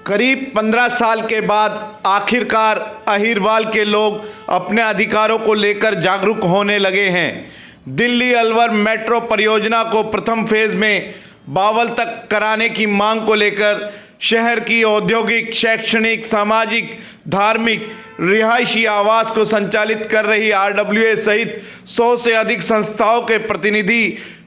करीब 15 साल के बाद आखिरकार अहिरवाल के लोग अपने अधिकारों को लेकर जागरूक होने लगे हैं। दिल्ली अलवर मेट्रो परियोजना को प्रथम फेज में बावल तक कराने की मांग को लेकर शहर की औद्योगिक, शैक्षणिक, सामाजिक, धार्मिक, रिहायशी आवास को संचालित कर रही RWA सहित 100 से अधिक संस्थाओं के प्रतिनिधि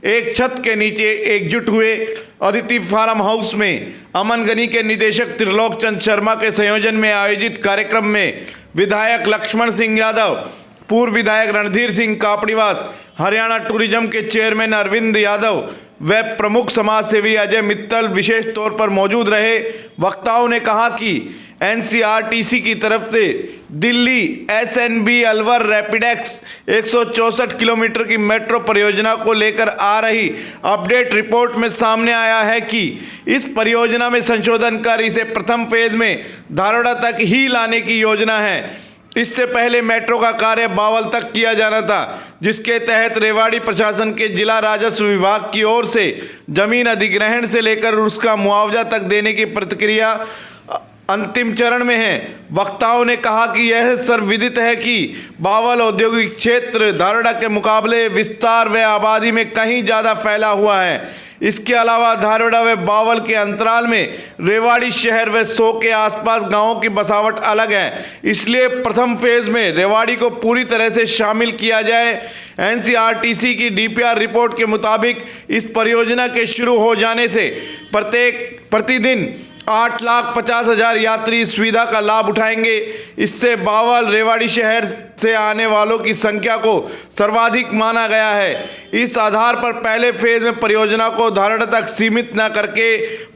एक छत के नीचे एकजुट हुए। अदिति फार्म हाउस में अमन गनी के निदेशक त्रिलोक चंद शर्मा के संयोजन में आयोजित कार्यक्रम में विधायक लक्ष्मण सिंह यादव, पूर्व विधायक रणधीर सिंह कापड़ीवास, हरियाणा टूरिज्म के चेयरमैन अरविंद यादव व प्रमुख समाज सेवी अजय मित्तल विशेष तौर पर मौजूद रहे। वक्ताओं ने कहा कि NCRTC की तरफ से दिल्ली SNB अलवर रैपिडेक्स 164 किलोमीटर की मेट्रो परियोजना को लेकर आ रही अपडेट रिपोर्ट में सामने आया है कि इस परियोजना में संशोधन कर इसे प्रथम फेज में धारोड़ा तक ही लाने की योजना है। इससे पहले मेट्रो का कार्य बावल तक किया जाना था, जिसके तहत रेवाड़ी प्रशासन के जिला राजस्व विभाग की ओर से जमीन अधिग्रहण से लेकर उसका मुआवजा तक देने की प्रक्रिया अंतिम चरण में है। वक्ताओं ने कहा कि यह सर्वविदित है कि बावल औद्योगिक क्षेत्र धारोड़ा के मुकाबले विस्तार व आबादी में कहीं ज़्यादा फैला हुआ है। इसके अलावा धारोड़ा व बावल के अंतराल में रेवाड़ी शहर व 100 के आसपास गांवों की बसावट अलग है। इसलिए प्रथम फेज में रेवाड़ी को पूरी तरह से शामिल किया जाए। NCRTC की DPR रिपोर्ट के मुताबिक इस परियोजना के शुरू हो जाने से प्रतिदिन 8,50,000 यात्री इस सुविधा का लाभ उठाएंगे। इससे बावल रेवाड़ी शहर से आने वालों की संख्या को सर्वाधिक माना गया है। इस आधार पर पहले फेज में परियोजना को धारोड़ा तक सीमित न करके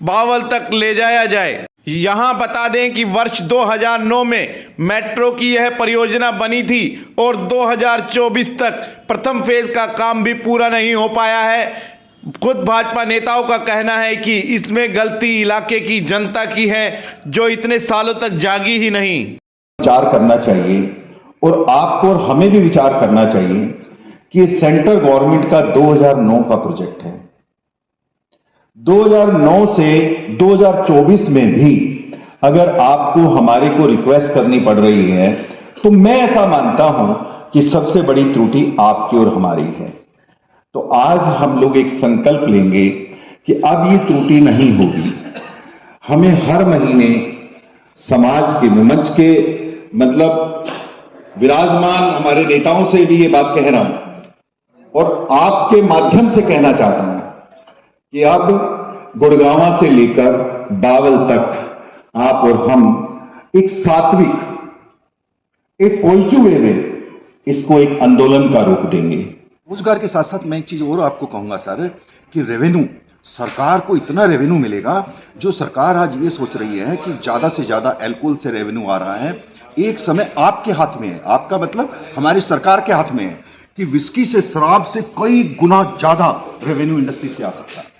बावल तक ले जाया जाए। यहाँ बता दें कि वर्ष 2009 में मेट्रो की यह परियोजना बनी थी और 2024 तक प्रथम फेज का काम भी पूरा नहीं हो पाया है। खुद भाजपा नेताओं का कहना है कि इसमें गलती इलाके की जनता की है, जो इतने सालों तक जागी ही नहीं। विचार करना चाहिए और आपको और हमें भी विचार करना चाहिए कि सेंट्रल गवर्नमेंट का 2009 का प्रोजेक्ट है। 2009 से 2024 में भी अगर आपको हमारे को रिक्वेस्ट करनी पड़ रही है, तो मैं ऐसा मानता हूं कि सबसे बड़ी त्रुटि आपकी और हमारी है। तो आज हम लोग एक संकल्प लेंगे कि अब ये त्रुटि नहीं होगी। हमें हर महीने समाज के मंच के मतलब विराजमान हमारे नेताओं से भी ये बात कह रहा हूं और आपके माध्यम से कहना चाहता हूं कि अब गुड़गांव से लेकर बावल तक आप और हम एक सात्विक, एक कोलचुए में इसको एक आंदोलन का रूप देंगे। रोजगार के साथ साथ मैं एक चीज और आपको कहूंगा सर कि रेवेन्यू, सरकार को इतना रेवेन्यू मिलेगा। जो सरकार आज ये सोच रही है कि ज्यादा से ज्यादा अल्कोहल से रेवेन्यू आ रहा है, एक समय आपके हाथ में है, आपका मतलब हमारी सरकार के हाथ में है कि विस्की से, शराब से कई गुना ज्यादा रेवेन्यू इंडस्ट्री से आ सकता है।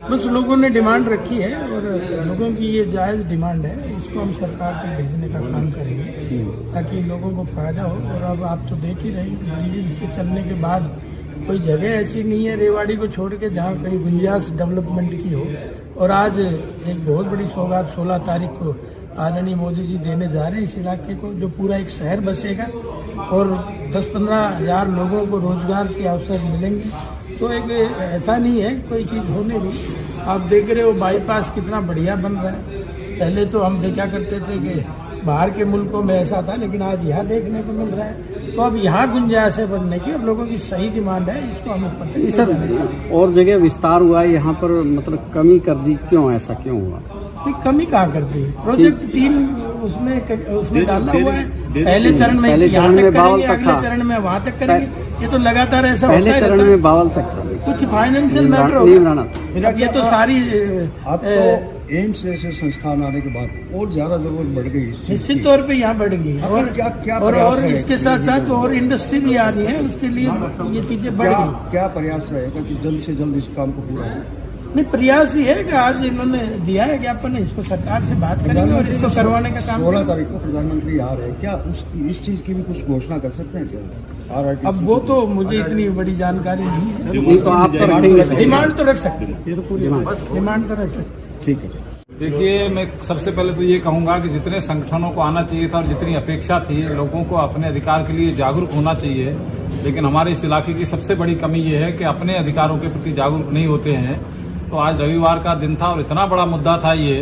बस लोगों ने डिमांड रखी है और लोगों की ये जायज डिमांड है, इसको हम सरकार तक भेजने का काम करेंगे ताकि लोगों को फायदा हो। और अब आप तो देख ही रहे हैं दिल्ली से चलने के बाद कोई जगह ऐसी नहीं है रेवाड़ी को छोड़ के जहाँ कहीं गुंजाइश डेवलपमेंट की हो। और आज एक बहुत बड़ी सौगात 16 तारीख को आदरणीय मोदी जी देने जा रहे हैं इस इलाके को, जो पूरा एक शहर बसेगा और 10-15 हजार लोगों को रोजगार के अवसर मिलेंगे। तो एक ऐसा नहीं है कोई चीज होने नहीं। आप देख रहे हो बाईपास कितना बढ़िया बन रहा है। पहले तो हम देखा करते थे कि बाहर के मुल्कों में ऐसा था, लेकिन आज यहाँ देखने को मिल रहा है। तो अब यहाँ गुंजाइश है बढ़ने की और लोगों की सही डिमांड है, इसको हम ऊपर सर और जगह विस्तार हुआ है, यहाँ पर मतलब कमी कर दी, क्यों ऐसा क्यों हुआ? कमी कहाँ कर दी? प्रोजेक्ट 3 उसमें डाला हुआ है। पहले चरण में यहाँ तक करेंगे, अगले चरण में वहाँ तक करेंगे। ये तो लगातार ऐसा होता है। पहले चरण में बावल तक था, कुछ फाइनेंशियल मैटर होगा। ये तो सारी एम्स जैसे संस्थान आने के बाद और ज्यादा जरूरत बढ़ गई, निश्चित तौर पे यहाँ बढ़ गई। और क्या और इसके साथ साथ और इंडस्ट्री भी आ रही है, उसके लिए ये चीजें बढ़ गई। क्या प्रयास रहेगा कि जल्द से जल्द इस काम को पूरा हो? नहीं, प्रयास ही है कि आज इन्होंने दिया है ज्ञापन, इसको सरकार से बात करेंगे और इसको करवाने का काम। 16 तारीख को प्रधानमंत्री आ रहे हैं, क्या इस चीज की भी कुछ घोषणा कर सकते हैं क्या? अब वो तो मुझे इतनी बड़ी जानकारी नहीं है। तो आप तो डिमांड तो रख सकते हैं, डिमांड तो रख सकते हैं। ठीक है। देखिए, मैं सबसे पहले तो ये कहूंगा कि जितने संगठनों को आना चाहिए था और जितनी अपेक्षा थी, लोगों को अपने अधिकार के लिए जागरूक होना चाहिए, लेकिन हमारे इस इलाके की सबसे बड़ी कमी ये है कि अपने अधिकारों के प्रति जागरूक नहीं होते हैं। तो आज रविवार का दिन था और इतना बड़ा मुद्दा था ये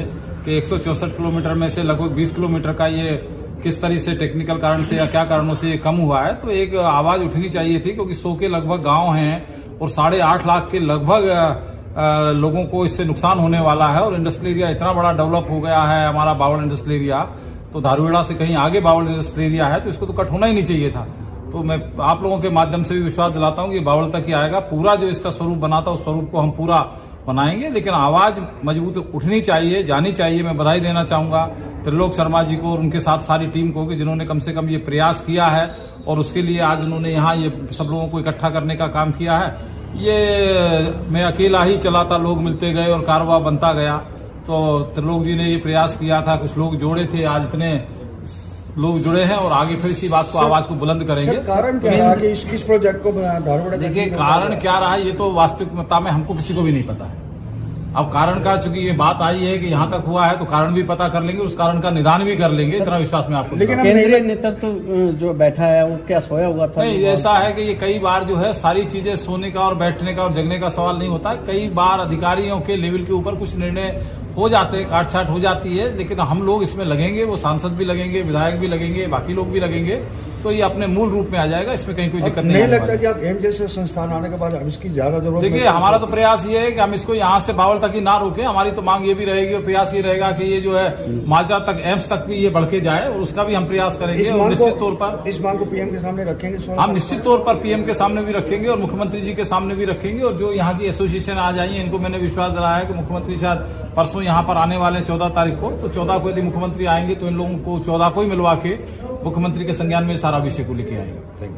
कि 164 किलोमीटर में से लगभग 20 किलोमीटर का ये किस तरह से टेक्निकल कारण से या क्या कारणों से ये कम हुआ है। तो एक आवाज उठनी चाहिए थी, क्योंकि 100 के लगभग गाँव हैं और 8.5 लाख के लगभग लोगों को इससे नुकसान होने वाला है। और इंडस्ट्रियल एरिया इतना बड़ा डेवलप हो गया है हमारा बावल इंडस्ट्रियल एरिया, तो धारूहेड़ा से कहीं आगे बावल इंडस्ट्रियल एरिया है, तो इसको तो कट होना ही नहीं चाहिए था। तो मैं आप लोगों के माध्यम से भी विश्वास दिलाता हूं कि बावल तक ही आएगा। पूरा जो इसका स्वरूप बना था उस स्वरूप को हम पूरा बनाएंगे, लेकिन आवाज मजबूत उठनी चाहिए, जानी चाहिए। मैं बधाई देना चाहूंगा त्रिलोक शर्मा जी को और उनके साथ सारी टीम को कि जिन्होंने कम से कम ये प्रयास किया है और उसके लिए आज उन्होंने यहाँ ये सब लोगों को इकट्ठा करने का काम किया है। ये मैं अकेला ही चला था, लोग मिलते गए और कारवां बनता गया। तो त्रिलोक जी ने ये प्रयास किया था, कुछ लोग जोड़े थे, आज इतने लोग जुड़े हैं और आगे फिर इसी बात को आवाज को बुलंद करेंगे। कारण क्या रहा कि इस प्रोजेक्ट को धारूहेड़ा? देखिए, कारण क्या रहा ये तो वास्तविकता में हमको किसी को भी नहीं पता है। अब कारण का चूंकि ये बात आई है कि यहाँ तक हुआ है तो कारण भी पता कर लेंगे, उस कारण का निदान भी कर लेंगे, इतना विश्वास में आपको। लेकिन केंद्रीय नेतृत्व जो बैठा है वो क्या सोया हुआ था? नहीं, ऐसा है कि ये कई बार जो है सारी चीजें सोने का और बैठने का और जगने का सवाल नहीं होता है। कई बार अधिकारियों के लेवल के ऊपर कुछ निर्णय हो जाते हैं, काट छाट हो जाती है, लेकिन हम लोग इसमें लगेंगे, वो सांसद भी लगेंगे, विधायक भी लगेंगे, बाकी लोग भी लगेंगे, तो ये अपने मूल रूप में आ जाएगा। इसमें कहीं कोई दिक्कत नहीं लगता कि आप एम्स जैसे संस्थान आने के बाद अब इसकी ज्यादा जरूरत? देखिए, हमारा तो प्रयास ये है कि हम इसको यहाँ से बावल तक ही ना रोकें। हमारी तो मांग ये भी रहेगी और प्रयास ये रहेगा कि ये जो है माजरा तक, एम्स तक भी ये बढ़ के जाए और उसका भी हम प्रयास करेंगे। और निश्चित तौर पर इस मांग को पीएम के सामने रखेंगे? हम निश्चित तौर पर पीएम के सामने भी रखेंगे और मुख्यमंत्री जी के सामने भी रखेंगे। और जो यहाँ की एसोसिएशन आज आई है, इनको मैंने विश्वास दिलाया है कि मुख्यमंत्री शायद परसों यहाँ पर आने वाले 14 तारीख को, तो 14 को यदि मुख्यमंत्री आएंगे तो इन लोगों को 14 को ही मिलवा के मुख्यमंत्री के संज्ञान में सारा विषय को लेके आएंगे।